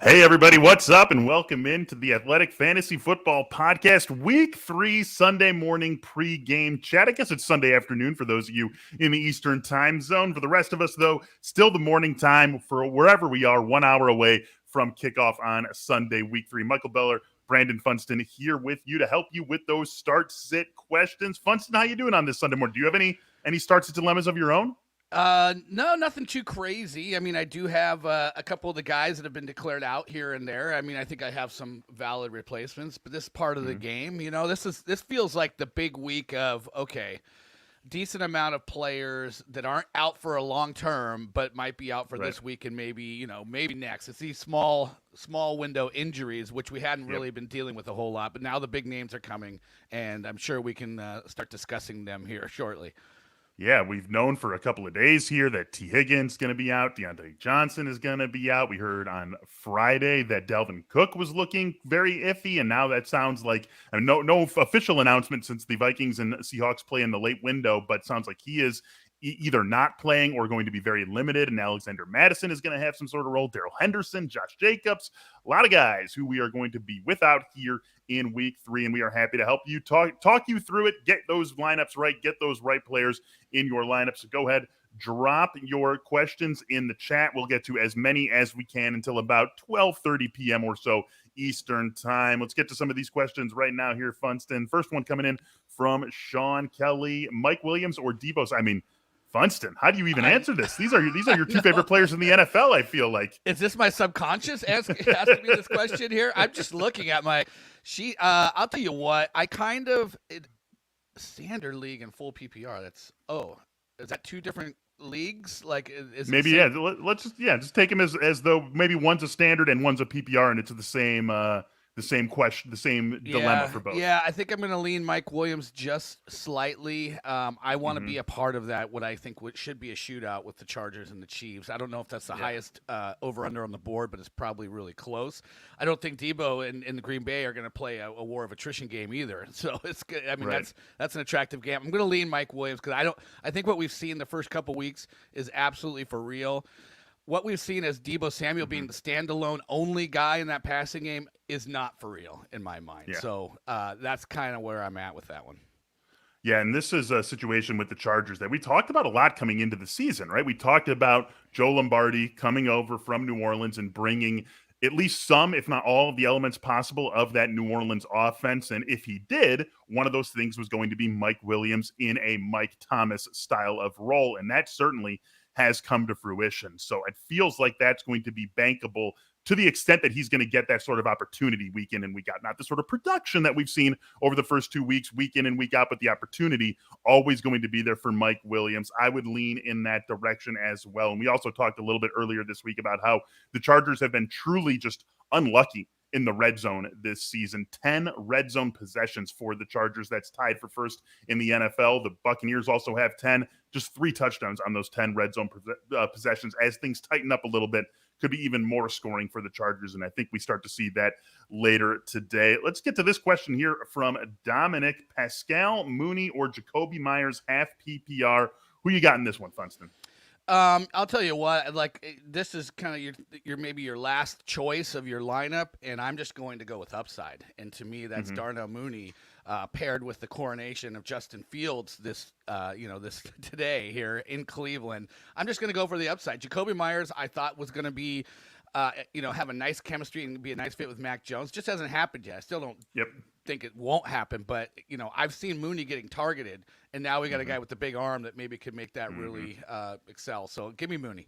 Hey, everybody, what's up? And welcome into the Athletic Fantasy Football Podcast, Week 3, Sunday morning pregame chat. I guess it's Sunday afternoon for those of you in the Eastern time zone. For the rest of us, though, still the morning time for wherever we are, 1 hour away from kickoff on Sunday, Week 3. Michael Beller, Brandon Funston here with you to help you with those start-sit questions. Funston, how you doing on this Sunday morning? Do you have any start-sit dilemmas of your own? No, nothing too crazy. I mean, I do have a couple of the guys that have been declared out here and there. I mean, I think I have some valid replacements, but this part of the game, this feels like the big week of, okay, decent amount of players that aren't out for a long term, but might be out for this week and maybe next. It's these small window injuries, which we hadn't really been dealing with a whole lot, but now the big names are coming, and I'm sure we can start discussing them here shortly. Yeah, we've known for a couple of days here that T. Higgins is going to be out. Diontae Johnson is going to be out. We heard on Friday that Dalvin Cook was looking very iffy, and now that sounds like no official announcement since the Vikings and Seahawks play in the late window, but sounds like he is either not playing or going to be very limited, and Alexander Madison is going to have some sort of role. Darrell Henderson, Josh Jacobs, a lot of guys who we are going to be without here in Week 3, and we are happy to help you talk you through it, get those lineups right, get those right players in your lineup. So go ahead, drop your questions in the chat. We'll get to as many as we can until about 12:30 p.m. or so Eastern time. Let's get to some of these questions right now here, Funston. First one coming in from Sean Kelly, Mike Williams or Debo. I mean, Funston, how do you even answer this? These are your two favorite players in the NFL, I feel like. Is this my subconscious asking me this question here? I'm just looking at my sheet. I'll tell you what, standard league and full PPR. Is that two different leagues? Like, is maybe let's just take them as though maybe one's a standard and one's a PPR, and it's the same question, the same dilemma for both. Yeah, I think I'm going to lean Mike Williams just slightly. I want to be a part of that, what I think should be a shootout with the Chargers and the Chiefs. I don't know if that's the highest over-under on the board, but it's probably really close. I don't think Debo and the Green Bay are going to play a war of attrition game either. So it's good. I mean, that's an attractive game. I'm going to lean Mike Williams because I think what we've seen the first couple weeks is absolutely for real. What we've seen as Deebo Samuel being the standalone only guy in that passing game is not for real in my mind. Yeah. So that's kind of where I'm at with that one. Yeah, and this is a situation with the Chargers that we talked about a lot coming into the season, right? We talked about Joe Lombardi coming over from New Orleans and bringing at least some, if not all, of the elements possible of that New Orleans offense. And if he did, one of those things was going to be Mike Williams in a Mike Thomas style of role. And that certainly has come to fruition. So it feels like that's going to be bankable to the extent that he's going to get that sort of opportunity week in and week out. Not the sort of production that we've seen over the first 2 weeks, week in and week out, but the opportunity always going to be there for Mike Williams. I would lean in that direction as well. And we also talked a little bit earlier this week about how the Chargers have been truly just unlucky in the red zone this season. 10 red zone possessions for the Chargers. That's tied for first in the NFL. The Buccaneers also have 10, just 3 touchdowns on those 10 red zone possessions. As things tighten up a little bit, could be even more scoring for the Chargers, and I think we start to see that later today. Let's get to this question here from Dominic. Pascal Mooney or Jacoby Myers, half PPR. Who you got in this one, Funston? I'll tell you what, like, this is kind of your maybe your last choice of your lineup, and I'm just going to go with upside. And to me, that's Darnell Mooney paired with the coronation of Justin Fields this today here in Cleveland. I'm just going to go for the upside. Jacoby Myers, I thought was going to be, have a nice chemistry and be a nice fit with Mac Jones. Just hasn't happened yet. I still don't think it won't happen, but I've seen Mooney getting targeted, and now we got a guy with the big arm that maybe could make that really excel. So give me Mooney.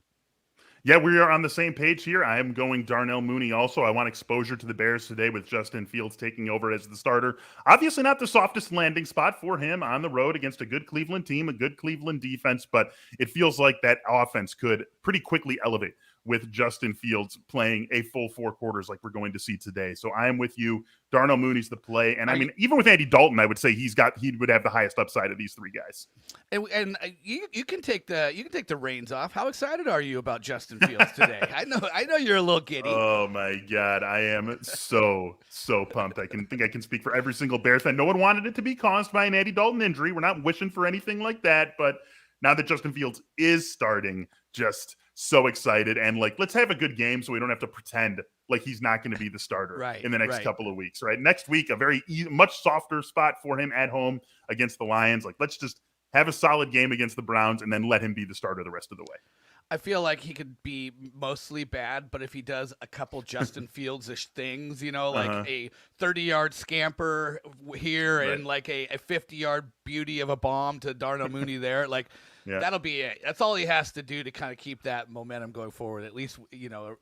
Yeah, we are on the same page here. I am going Darnell Mooney also. I want exposure to the Bears today with Justin Fields taking over as the starter. Obviously not the softest landing spot for him on the road against a good Cleveland team, a good Cleveland defense, but it feels like that offense could pretty quickly elevate with Justin Fields playing a full 4 quarters like we're going to see today. So I am with you. Darnell Mooney's the play. And I mean, even with Andy Dalton, I would say he would have the highest upside of these 3 guys. And you can take the reins off. How excited are you about Justin Fields today? I know you're a little giddy. Oh my God. I am so pumped. I can speak for every single Bears fan. No one wanted it to be caused by an Andy Dalton injury. We're not wishing for anything like that, but now that Justin Fields is starting, just so excited. And like, let's have a good game so we don't have to pretend like he's not going to be the starter in the next couple of weeks, right? Next week, a very much softer spot for him at home against the Lions. Like, let's just have a solid game against the Browns and then let him be the starter the rest of the way. I feel like he could be mostly bad, but if he does a couple Justin Fields-ish things, like a 30-yard scamper here and like a 50-yard beauty of a bomb to Darnell Mooney there, like that'll be it. That's all he has to do to kind of keep that momentum going forward, at least,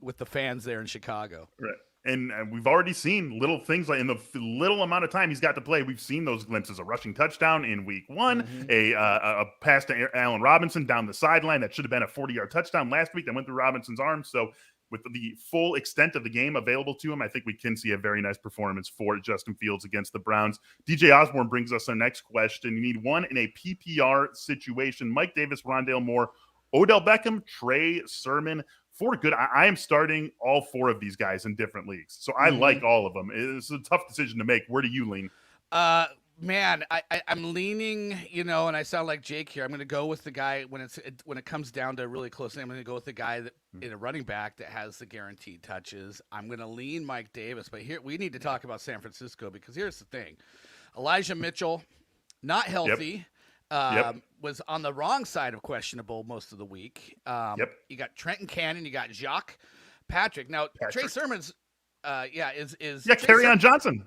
with the fans there in Chicago. Right. And we've already seen little things like in the little amount of time he's got to play. We've seen those glimpses: a rushing touchdown in week 1, a pass to Allen Robinson down the sideline that should have been a 40-yard touchdown last week that went through Robinson's arms. So with the full extent of the game available to him, I think we can see a very nice performance for Justin Fields against the Browns. DJ Osborne brings us our next question. You need one in a PPR situation: Mike Davis, Rondale Moore, Odell Beckham, Trey Sermon. 4 good. I am starting all 4 of these guys in different leagues, so I like all of them. It's a tough decision to make. Where do you lean? Man, I'm leaning, and I sound like Jake here. I'm going to go with the guy when it comes down to really close. I'm going to go with the guy that in a running back that has the guaranteed touches. I'm going to lean Mike Davis, but here we need to talk about San Francisco because here's the thing: Elijah Mitchell, not healthy. Was on the wrong side of questionable most of the week. You got Trenton Cannon, you got Jacques Patrick. Now Trey Sermon's Kerryon Johnson.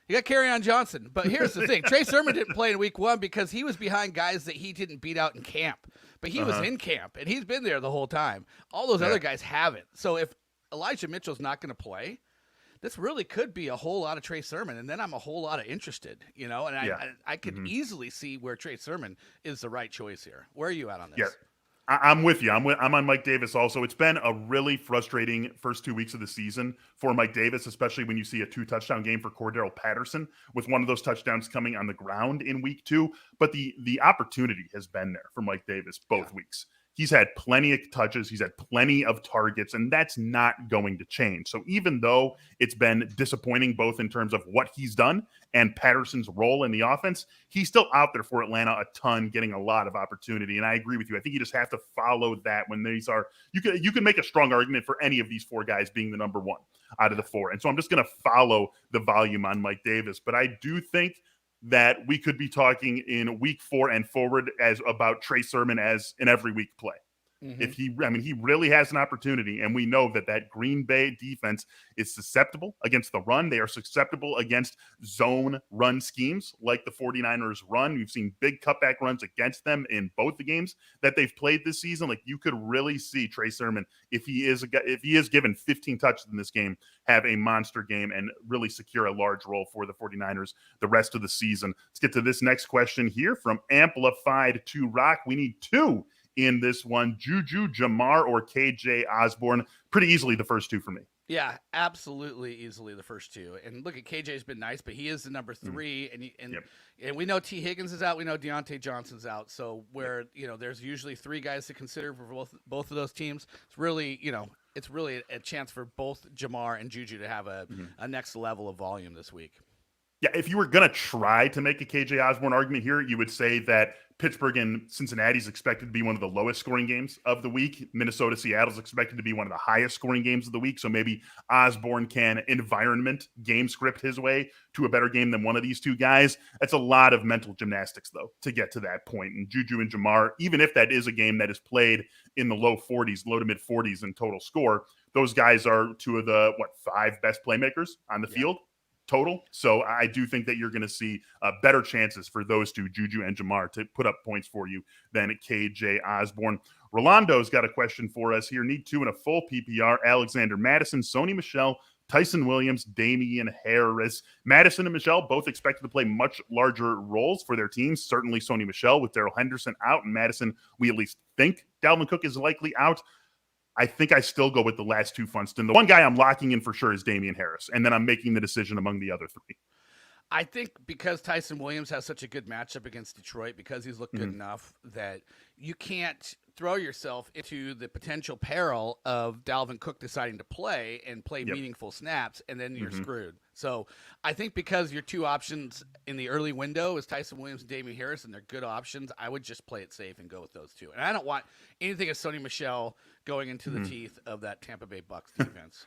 You got Kerryon Johnson. But here's the thing: Trey Sermon didn't play in week 1 because he was behind guys that he didn't beat out in camp. But he was in camp and he's been there the whole time. All those other guys haven't. So if Elijah Mitchell's not going to play, this really could be a whole lot of Trey Sermon, and then I'm a whole lot of interested, and I could easily see where Trey Sermon is the right choice here. Where are you at on this? Yeah, I'm with you. I'm on Mike Davis also. It's been a really frustrating first 2 weeks of the season for Mike Davis, especially when you see a 2-touchdown game for Cordarrelle Patterson with one of those touchdowns coming on the ground in week 2. But the opportunity has been there for Mike Davis both weeks. He's had plenty of touches. He's had plenty of targets, and that's not going to change. So even though it's been disappointing both in terms of what he's done and Patterson's role in the offense, he's still out there for Atlanta a ton, getting a lot of opportunity. And I agree with you. I think you just have to follow that when these are – you can make a strong argument for any of these 4 guys being the number 1 out of the 4. And so I'm just going to follow the volume on Mike Davis. But I do think – that we could be talking in week 4 and forward as about Trey Sermon as an every week play. If he really has an opportunity, and we know that Green Bay defense is susceptible against the run. They are susceptible against zone run schemes like the 49ers run. We've seen big cutback runs against them in both the games that they've played this season. Like, you could really see Trey Sermon, if he is given 15 touches in this game, have a monster game and really secure a large role for the 49ers the rest of the season. Let's get to this next question here from Amplified to Rock. We need 2 in this one: Juju, Jamar, or KJ Osborne. Pretty easily the first 2 for me. Yeah, absolutely easily the first 2. And look, at KJ's been nice, but he is the number 3, and we know T. Higgins is out. We know Diontae Johnson's out. So where there's usually 3 guys to consider for both of those teams. It's really a chance for both Jamar and Juju to have a next level of volume this week. Yeah, if you were going to try to make a KJ Osborne argument here, you would say that Pittsburgh and Cincinnati is expected to be one of the lowest scoring games of the week. Minnesota, Seattle is expected to be one of the highest scoring games of the week. So maybe Osborne can environment game script his way to a better game than one of these 2 guys. That's a lot of mental gymnastics, though, to get to that point. And Juju and Jamar, even if that is a game that is played in the low to mid 40s in total score, those guys are 2 of the, 5 best playmakers on the field total. So I do think that you're going to see better chances for those 2, Juju and Jamar, to put up points for you than KJ Osborne. Rolando's got a question for us here. Need 2 in a full PPR: Alexander Madison, Sony Michel, Tyson Williams, Damian Harris. Madison and Michel both expected to play much larger roles for their teams. Certainly Sony Michel with Darrell Henderson out, and Madison, we at least think Dalvin Cook is likely out. I think I still go with the last 2 Funston. The one guy I'm locking in for sure is Damian Harris, and then I'm making the decision among the other 3. I think because Tyson Williams has such a good matchup against Detroit, because he's looked good enough, that you can't throw yourself into the potential peril of Dalvin Cook deciding to play meaningful snaps, and then you're screwed. So I think because your two options in the early window is Tyson Williams and Damian Harris, and they're good options, I would just play it safe and go with those two. And I don't want anything of Sony Michel going into the teeth of that Tampa Bay Bucs defense.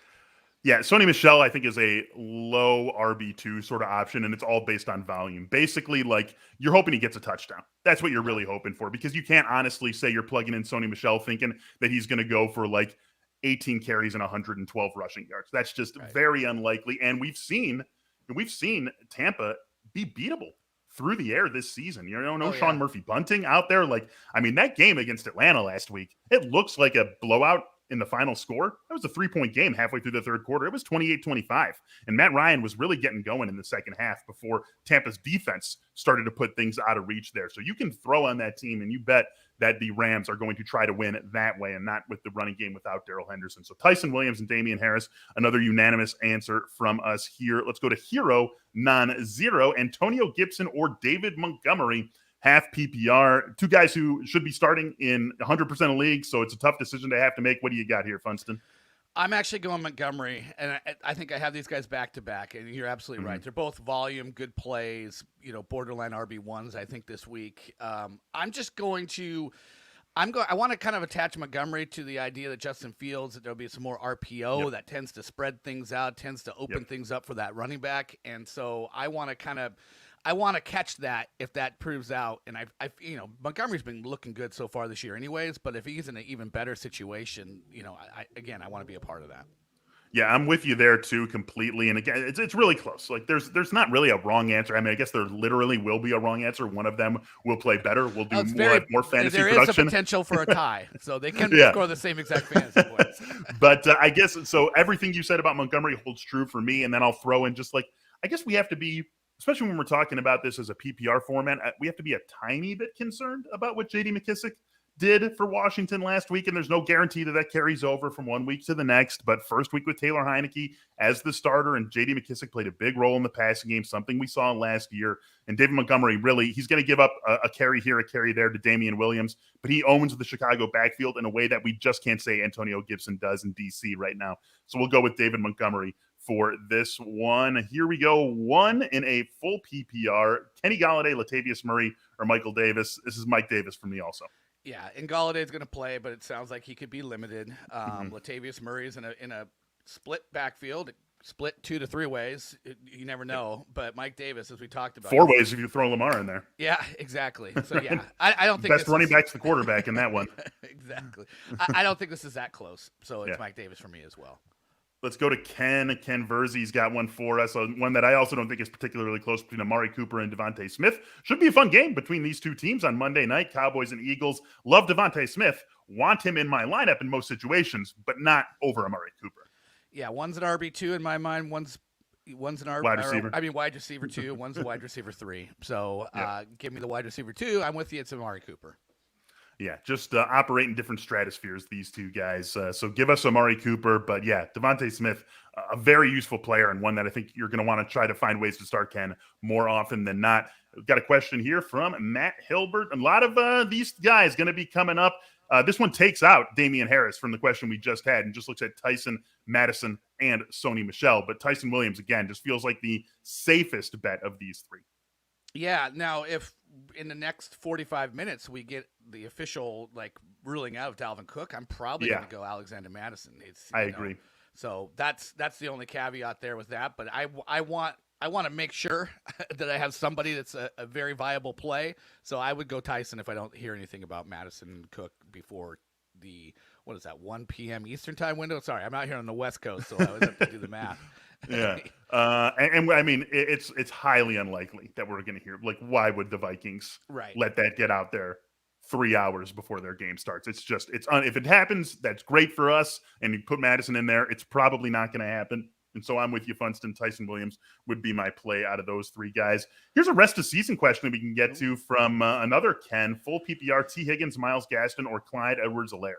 Yeah, Sony Michel, I think, is a low RB2 sort of option, and it's all based on volume. Basically, like, you're hoping he gets a touchdown. That's what you're really hoping for, because you can't honestly say you're plugging in Sony Michel thinking that he's going to go for, like, 18 carries and 112 rushing yards. That's just very unlikely, and we've seen Tampa be beatable through the air this season. Sean Murphy bunting out there. Like, I mean, that game against Atlanta last week, it looks like a blowout in the final score. That was a 3-point game halfway through the third quarter. It was 28-25. And Matt Ryan was really getting going in the second half before Tampa's defense started to put things out of reach there. So you can throw on that team, and you bet that the Rams are going to try to win that way and not with the running game without Darrell Henderson. So Tyson Williams and Damian Harris, another unanimous answer from us here. Let's go to hero non-zero, Antonio Gibson or David Montgomery. Half PPR, two guys who should be starting in 100% of leagues, so it's a tough decision to have to make. What do you got here, Funston? I'm actually going Montgomery, and I think I have these guys back-to-back, and you're absolutely right. They're both volume, good plays, borderline RB1s, I think, this week. I want to kind of attach Montgomery to the idea that Justin Fields, that there'll be some more RPO that tends to spread things out, tends to open things up for that running back, and so I want to catch that if that proves out. And Montgomery's been looking good so far this year anyways, but if he's in an even better situation, I want to be a part of that. Yeah, I'm with you there too, completely. And again, it's really close. Like there's not really a wrong answer. I mean, I guess there literally will be a wrong answer. One of them will play better. We'll have more fantasy there production. There is a potential for a tie, so they can score the same exact fantasy points. But I guess so. Everything you said about Montgomery holds true for me. And then I'll throw in just like, I guess we have to be, especially when we're talking about this as a PPR format, we have to be a tiny bit concerned about what J.D. McKissic did for Washington last week, and there's no guarantee that carries over from one week to the next. But first week with Taylor Heineke as the starter, and J.D. McKissic played a big role in the passing game, something we saw last year. And David Montgomery, really, he's going to give up a carry here, a carry there to Damian Williams, but he owns the Chicago backfield in a way that we just can't say Antonio Gibson does in D.C. right now. So we'll go with David Montgomery for this one. Here we go. One in a full PPR, Kenny Golladay, Latavius Murray, or Michael Davis. This is Mike Davis for me also. Yeah, and Galladay's going to play, but it sounds like he could be limited. Latavius Murray is in a split backfield, split 2 to 3 ways. You never know. But Mike Davis, as we talked about, 4 ways if you throw Lamar in there. Yeah, exactly. So yeah, I don't think best running back's the quarterback in that one. Exactly. I don't think this is that close. So it's Mike Davis for me as well. Let's go to Ken. Ken Verzi's got one for us. One that I also don't think is particularly close between Amari Cooper and Devontae Smith. Should be a fun game between these two teams on Monday night. Cowboys and Eagles. Love Devontae Smith. Want him in my lineup in most situations, but not over Amari Cooper. Yeah, one's an RB2 in my mind. One's an wide receiver. Wide receiver 2. One's a wide receiver 3. So give me the wide receiver 2. I'm with you. It's Amari Cooper. Yeah, just operate in different stratospheres, these two guys. So give us Amari Cooper. But yeah, Devontae Smith, a very useful player and one that I think you're going to want to try to find ways to start, Ken, more often than not. We've got a question here from Matt Hilbert. A lot of these guys going to be coming up. This one takes out Damian Harris from the question we just had and just looks at Tyson, Madison, and Sony Michel. But Tyson Williams, again, just feels like the safest bet of these three. Yeah. Now, if in the next 45 minutes we get the official ruling out of Dalvin Cook, I'm probably going to go Alexander Madison. I agree. So that's the only caveat there with that. But I want to make sure that I have somebody that's a very viable play. So I would go Tyson if I don't hear anything about Madison and Cook before the 1 p.m. Eastern time window. Sorry, I'm out here on the West Coast, so I always have to do the math. Yeah. And I mean, it's highly unlikely that we're going to hear, why would the Vikings let that get out there 3 hours before their game starts? If it happens, that's great for us. And you put Madison in there, it's probably not going to happen. And so I'm with you, Funston. Tyson Williams would be my play out of those three guys. Here's a rest of season question that we can get to from another Ken. Full PPR, T. Higgins, Myles Gaston, or Clyde Edwards-Helaire?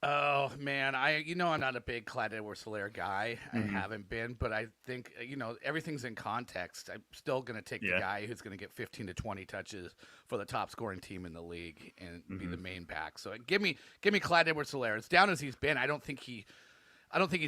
Oh man, I'm not a big Clyde Edwards-Helaire guy. I Mm-hmm. haven't been, but I think everything's in context. I'm still going to take the Yeah. guy who's going to get 15 to 20 touches for the top scoring team in the league and be the main back. So give me Clyde Edwards-Helaire. As down as he's been, I don't think he's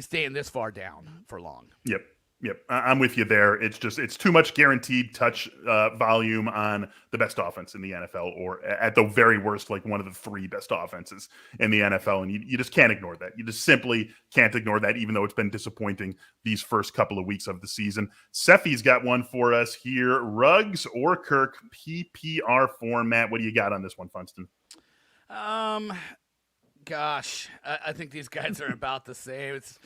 staying this far down for long. Yep. Yep. I'm with you there. It's too much guaranteed touch volume on the best offense in the NFL, or at the very worst, like one of the three best offenses in the NFL. And you just can't ignore that. You just simply can't ignore that, even though it's been disappointing these first couple of weeks of the season. Seffi's got one for us here. Ruggs or Kirk, PPR format. What do you got on this one, Funston? Gosh, I think these guys are about the same. It's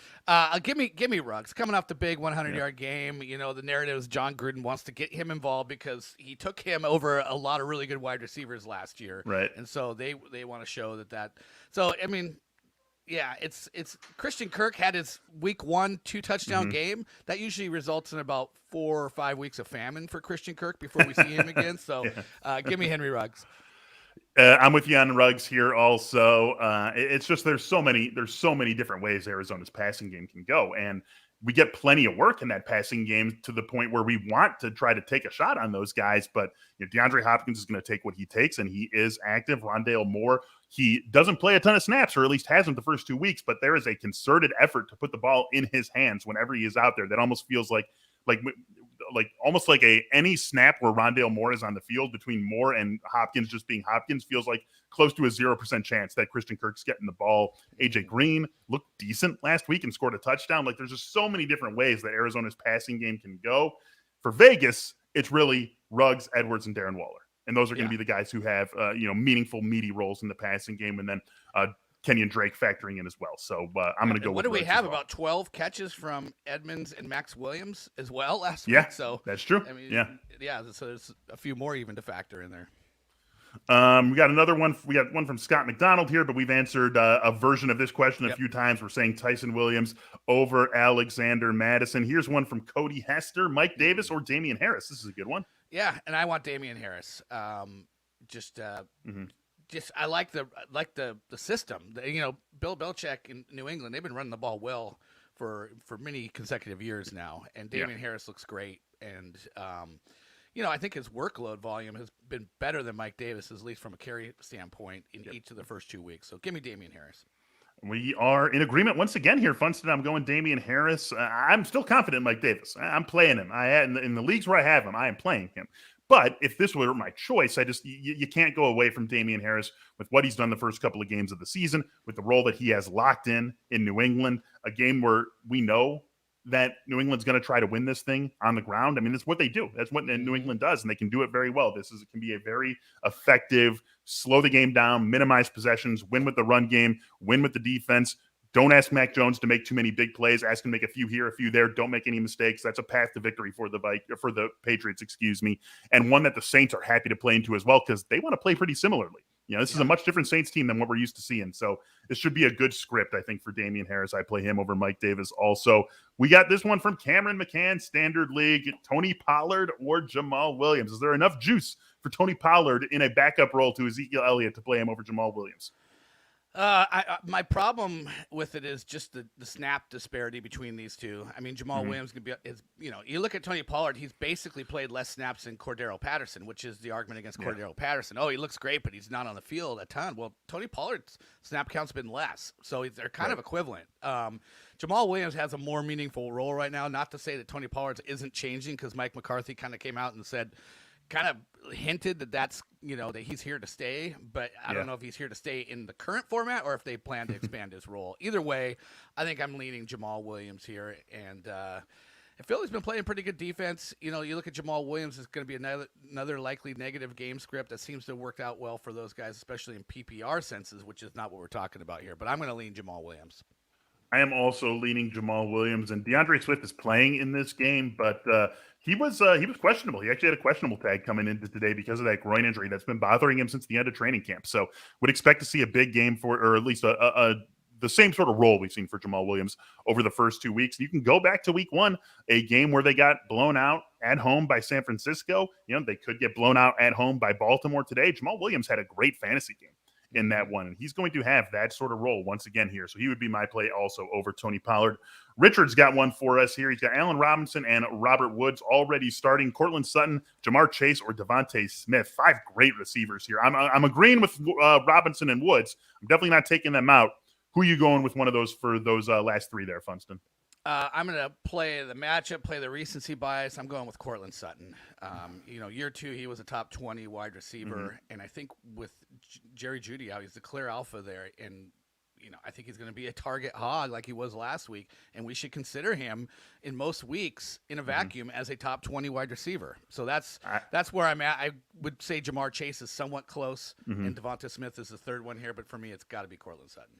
give me Ruggs coming off the big 100-yard game. The narrative is John Gruden wants to get him involved because he took him over a lot of really good wide receivers last year, right? And so they want to show that. So I mean, yeah, it's Christian Kirk had his week 1 2-touchdown game that usually results in about 4 or 5 weeks of famine for Christian Kirk before we see him again. So give me Henry Ruggs. I'm with you on Ruggs here also. It's just there's so many different ways Arizona's passing game can go, and we get plenty of work in that passing game to the point where we want to try to take a shot on those guys. But DeAndre Hopkins is going to take what he takes, and he is active. Rondale Moore, he doesn't play a ton of snaps, or at least hasn't the first 2 weeks, but there is a concerted effort to put the ball in his hands whenever he is out there. That almost feels like almost like any snap where Rondale Moore is on the field between Moore and Hopkins just being Hopkins feels like close to a 0% chance that Christian Kirk's getting the ball. AJ Green looked decent last week and scored a touchdown. Like, there's just so many different ways that Arizona's passing game can go. For Vegas, it's really Ruggs, Edwards, and Darren Waller. And those are going to be the guys who have, meaningful, meaty roles in the passing game. And then Kenyon Drake factoring in as well. So I'm going to go with what do we Ruggs have? as well. About 12 catches from Edmonds and Max Williams as well last Yeah, week. So that's true. I mean, yeah. So there's a few more even to factor in there. We got another one. We got one from Scott McDonald here, but we've answered a version of this question a few times. We're saying Tyson Williams over Alexander Madison. Here's one from Cody Hester: Mike Davis or Damian Harris? This is a good one. Yeah, and I want Damian Harris. I like the system. Bill Belichick in New England, they've been running the ball well for many consecutive years now, and Damian Harris looks great. And I think his workload volume has been better than Mike Davis, at least from a carry standpoint, in each of the first 2 weeks. So give me Damian Harris. We are in agreement once again here, Funston. I'm going Damian Harris. I'm still confident in Mike Davis. I'm playing him. In the leagues where I have him, I am playing him. But if this were my choice, you can't go away from Damian Harris with what he's done the first couple of games of the season, with the role that he has locked in New England, a game where we know that New England's going to try to win this thing on the ground. I mean, that's what they do. That's what New England does, and they can do it very well. It can be a very effective, slow the game down, minimize possessions, win with the run game, win with the defense. Don't ask Mac Jones to make too many big plays. Ask him to make a few here, a few there. Don't make any mistakes. That's a path to victory for the Patriots, and one that the Saints are happy to play into as well, because they want to play pretty similarly. This is a much different Saints team than what we're used to seeing. So this should be a good script, I think, for Damian Harris. I play him over Mike Davis also. We got this one from Cameron McCann, Standard League: Tony Pollard or Jamal Williams. Is there enough juice for Tony Pollard in a backup role to Ezekiel Elliott to play him over Jamal Williams? My problem with it is just the snap disparity between these two. I mean, Jamal Williams can be you look at Tony Pollard, he's basically played less snaps than Cordero Patterson, which is the argument against Cordero Patterson. Oh, he looks great, but he's not on the field a ton. Well, Tony Pollard's snap count's been less, so they're kind of equivalent. Jamal Williams has a more meaningful role right now. Not to say that Tony Pollard's isn't changing, because Mike McCarthy kind of came out and kind of hinted that he's here to stay, but I don't know if he's here to stay in the current format or if they plan to expand his role. Either way, I think I'm leaning Jamal Williams here, and Philly's been playing pretty good defense. You look at Jamal Williams, it's going to be another likely negative game script that seems to have worked out well for those guys, especially in PPR senses, which is not what we're talking about here, but I'm going to lean Jamal Williams. I am also leaning Jamal Williams, and DeAndre Swift is playing in this game, but he was questionable. He actually had a questionable tag coming into today because of that groin injury that's been bothering him since the end of training camp. So would expect to see a big game or at least the same sort of role we've seen for Jamal Williams over the first 2 weeks. You can go back to week 1, a game where they got blown out at home by San Francisco. They could get blown out at home by Baltimore today. Jamal Williams had a great fantasy game in that one. And he's going to have that sort of role once again here. So he would be my play also over Tony Pollard. Richard's got one for us here. He's got Allen Robinson and Robert Woods already starting. Cortland Sutton, Jamar Chase, or Devontae Smith. 5 great receivers here. I'm agreeing with Robinson and Woods. I'm definitely not taking them out. Who are you going with one of those for those last 3 there, Funston? I'm going to play the matchup, play the recency bias. I'm going with Cortland Sutton. Year 2, he was a top 20 wide receiver. And I think with Jerry Jeudy out, he's the clear alpha there. And, I think he's going to be a target hog like he was last week. And we should consider him in most weeks in a vacuum as a top 20 wide receiver. So that's where I'm at. I would say Jamar Chase is somewhat close. And Devonta Smith is the third one here. But for me, it's got to be Cortland Sutton.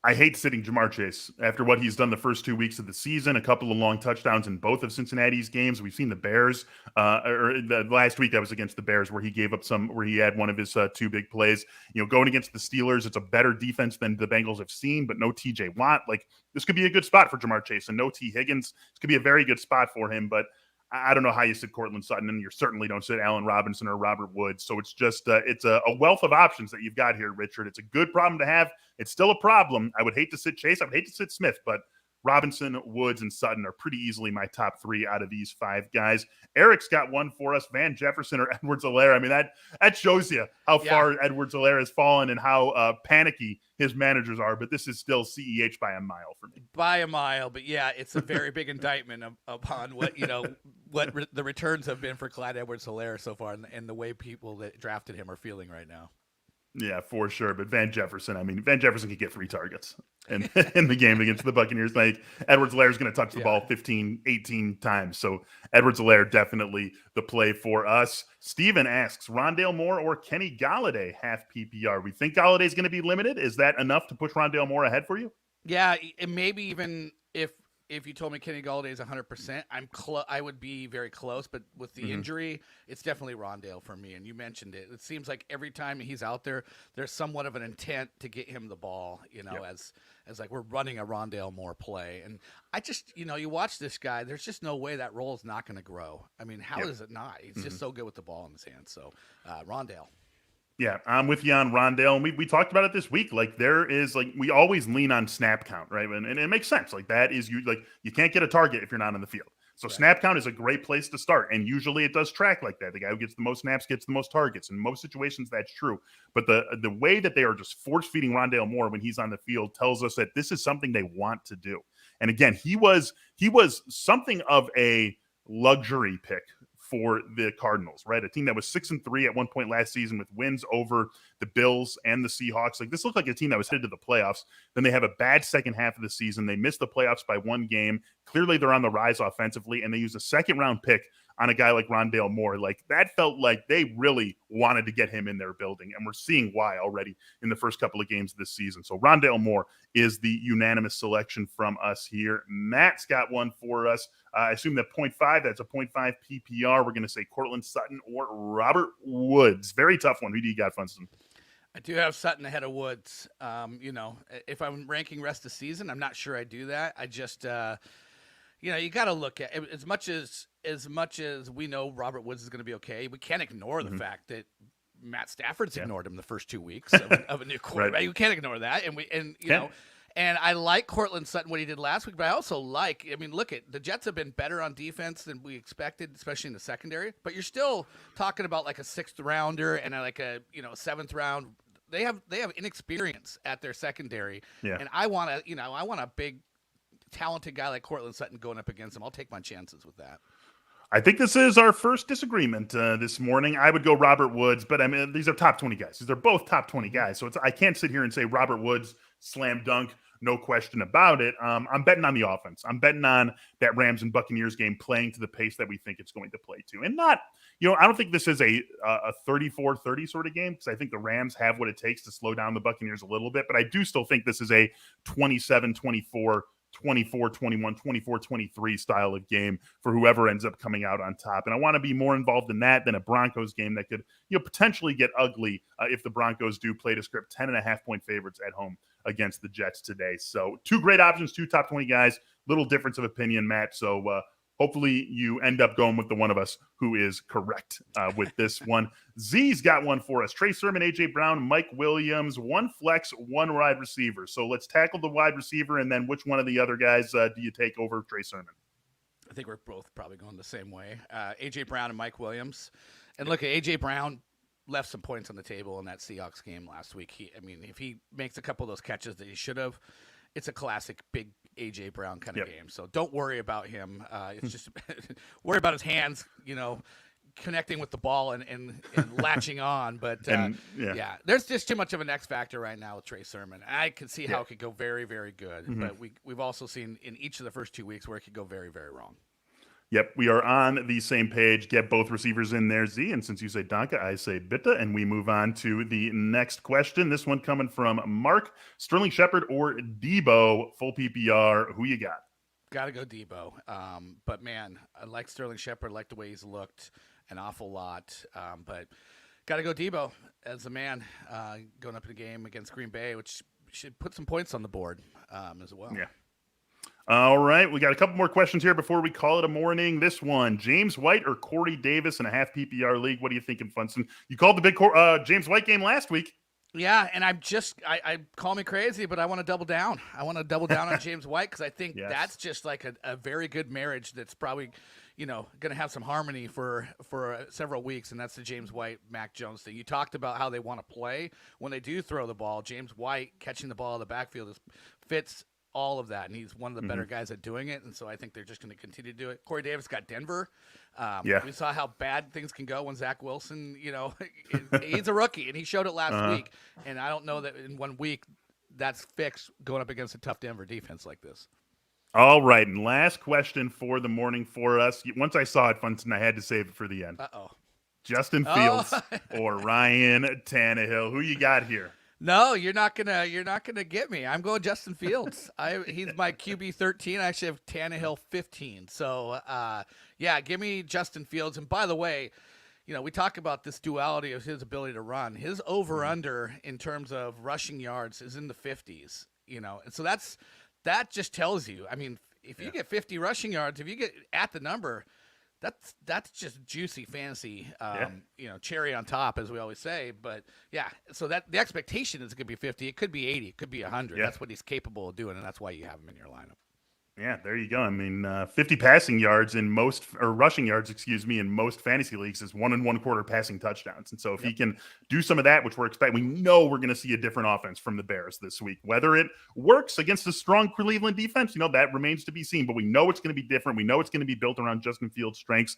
I hate sitting Jamar Chase after what he's done the first 2 weeks of the season. A couple of long touchdowns in both of Cincinnati's games. We've seen the Bears, or the last week that was against the Bears, where he gave up where he had one of his 2 big plays. Going against the Steelers, it's a better defense than the Bengals have seen, but no TJ Watt. Like, this could be a good spot for Jamar Chase, and no T Higgins. This could be a very good spot for him, but I don't know how you sit Cortland Sutton, and you certainly don't sit Allen Robinson or Robert Woods. So it's just it's a wealth of options that you've got here, Richard. It's a good problem to have. It's still a problem. I would hate to sit Chase. I would hate to sit Smith, but Robinson, Woods, and Sutton are pretty easily my top 3 out of these 5 guys. Eric's got one for us, Van Jefferson or Edwards-Helaire. I mean, that shows you far Edwards-Helaire has fallen and how panicky his managers are, but this is still CEH by a mile for me. By a mile, but yeah, it's a very big indictment upon what the returns have been for Clyde Edwards-Helaire so far, and the way people that drafted him are feeling right now. Yeah, for sure. But Van Jefferson could get 3 targets in the game against the Buccaneers. Like, Edwards-Helaire is going to touch the ball 15, 18 times. So Edwards-Helaire definitely the play for us. Steven asks, Rondale Moore or Kenny Golladay half PPR? We think Golladay is going to be limited. Is that enough to push Rondale Moore ahead for you? Yeah, and maybe even if you told me Kenny Golladay is 100%, I would be very close. But with the injury, it's definitely Rondale for me. And you mentioned it. It seems like every time he's out there, there's somewhat of an intent to get him the ball, as like we're running a Rondale Moore play. And I just, you watch this guy, there's just no way that role is not going to grow. I mean, how is it not? He's just so good with the ball in his hands. So Rondale. Yeah, I'm with you on Rondale, and we talked about it this week. Like, there is, like, we always lean on snap count, right? And it makes sense. Like, that is, you can't get a target if you're not on the field. So snap count is a great place to start, and usually it does track like that. The guy who gets the most snaps gets the most targets. In most situations, that's true. But the way that they are just force-feeding Rondale Moore when he's on the field tells us that this is something they want to do. And again, he was something of a luxury pick for the Cardinals, right? A team that was 6-3 at one point last season with wins over the Bills and the Seahawks. Like, this looked like a team that was headed to the playoffs. Then they have a bad second half of the season. They missed the playoffs by 1 game. Clearly they're on the rise offensively, and they use a 2nd-round pick on a guy like Rondale Moore. Like, that felt like they really wanted to get him in their building, and we're seeing why already in the first couple of games this season. So Rondale Moore is the unanimous selection from us here. Matt's got one for us. I assume that 0.5, that's a 0.5 PPR. We're going to say Cortland Sutton or Robert Woods. Very tough one. Who do you got, Funston? I do have Sutton ahead of Woods. If I'm ranking rest of season, I'm not sure I do that. I just you got to look at as much as we know Robert Woods is going to be okay. We can't ignore the fact that Matt Stafford's ignored him the first 2 weeks of a new quarterback. Right. You can't ignore that. And I like Cortland Sutton, what he did last week, but I also look at the Jets have been better on defense than we expected, especially in the secondary. But you're still talking about like a 6th rounder and a 7th round. They have inexperience at their secondary, and I want a big, talented guy like Cortland Sutton going up against him. I'll take my chances with that. I think this is our first disagreement this morning. I would go Robert Woods, but I mean, these are top 20 guys. These are both top 20 guys. So I can't sit here and say Robert Woods, slam dunk, no question about it. I'm betting on the offense. I'm betting on that Rams and Buccaneers game playing to the pace that we think it's going to play to. And not, I don't think this is a 34-30 sort of game, because I think the Rams have what it takes to slow down the Buccaneers a little bit. But I do still think this is a 27-24, 24-21, 24-23 style of game for whoever ends up coming out on top. And I want to be more involved in that than a Broncos game that could potentially get ugly if the Broncos do play to script 10.5-point favorites at home against the Jets today. So 2 great options, 2 top 20 guys, little difference of opinion, Matt. So hopefully you end up going with the one of us who is correct with this one. Z's got one for us. Trey Sermon, A.J. Brown, Mike Williams, one flex, one wide receiver. So let's tackle the wide receiver, and then which one of the other guys do you take over Trey Sermon? I think we're both probably going the same way. A.J. Brown and Mike Williams. And look, A.J. Brown left some points on the table in that Seahawks game last week. If he makes a couple of those catches that he should have, it's a classic big A.J. Brown kind of game. So don't worry about him. It's just worry about his hands, connecting with the ball and latching on. But there's just too much of an X factor right now with Trey Sermon. I can see how it could go very, very good. Mm-hmm. But we've also seen in each of the first 2 weeks where it could go very, very wrong. Yep, we are on the same page. Get both receivers in there, Z. And since you say Donka, I say Bitta. And we move on to the next question. This one coming from Mark. Sterling Shepard or Debo, full PPR. Who you got? Got to go Debo. But, man, I like Sterling Shepard. I like the way he's looked an awful lot. But got to go Debo as a man going up in the game against Green Bay, which should put some points on the board as well. Yeah. All right, we got a couple more questions here before we call it a morning. This one, James White or Corey Davis in a half PPR league? What are you thinking, Funston? You called the big James White game last week. Yeah, and I call me crazy, but I want to double down. I want to double down on James White because I think that's just like a very good marriage that's probably, going to have some harmony for several weeks, and that's the James White, Mac Jones thing. You talked about how they want to play when they do throw the ball. James White catching the ball in the backfield fits all of that, and he's one of the better guys at doing it, and so I think they're just going to continue to do it. Corey Davis got Denver. We saw how bad things can go when Zach Wilson, he's a rookie, and he showed it last week, and I don't know that in 1 week that's fixed going up against a tough Denver defense like this. All right, and last question for the morning for us. Once I saw it, Funston, I had to save it for the end. Uh-oh. Justin Fields or Ryan Tannehill. Who you got here? No, you're not gonna get me. I'm going Justin Fields. He's my QB 13. I actually have Tannehill 15. So give me Justin Fields. And by the way, we talk about this duality of his ability to run. His over/under in terms of rushing yards is in the 50s. And so that just tells you. I mean, if you get 50 rushing yards, if you get at the number, that's just juicy fantasy, cherry on top, as we always say. But so that the expectation is going to be 50. It could be 80. It could be 100. That's what he's capable of doing, and that's why you have him in your lineup. Yeah, there you go. I mean, 50 passing yards rushing yards, in most fantasy leagues is 1 1/4 passing touchdowns. And so if he can do some of that, which we're expecting, we know we're going to see a different offense from the Bears this week. Whether it works against a strong Cleveland defense, that remains to be seen. But we know it's going to be different. We know it's going to be built around Justin Fields' strengths.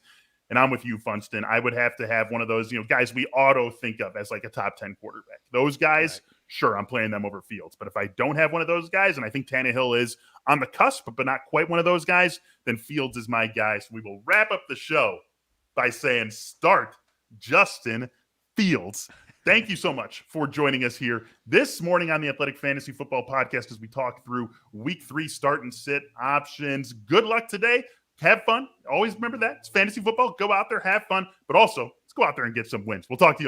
And I'm with you, Funston. I would have to have one of those, guys we auto think of as like a top 10 quarterback. Those guys, sure, I'm playing them over Fields. But if I don't have one of those guys, and I think Tannehill is on the cusp, but not quite one of those guys, then Fields is my guy. So we will wrap up the show by saying start Justin Fields. Thank you so much for joining us here this morning on the Athletic Fantasy Football Podcast as we talk through Week 3 start and sit options. Good luck today. Have fun. Always remember that. It's fantasy football. Go out there, have fun, but also let's go out there and get some wins. We'll talk to you all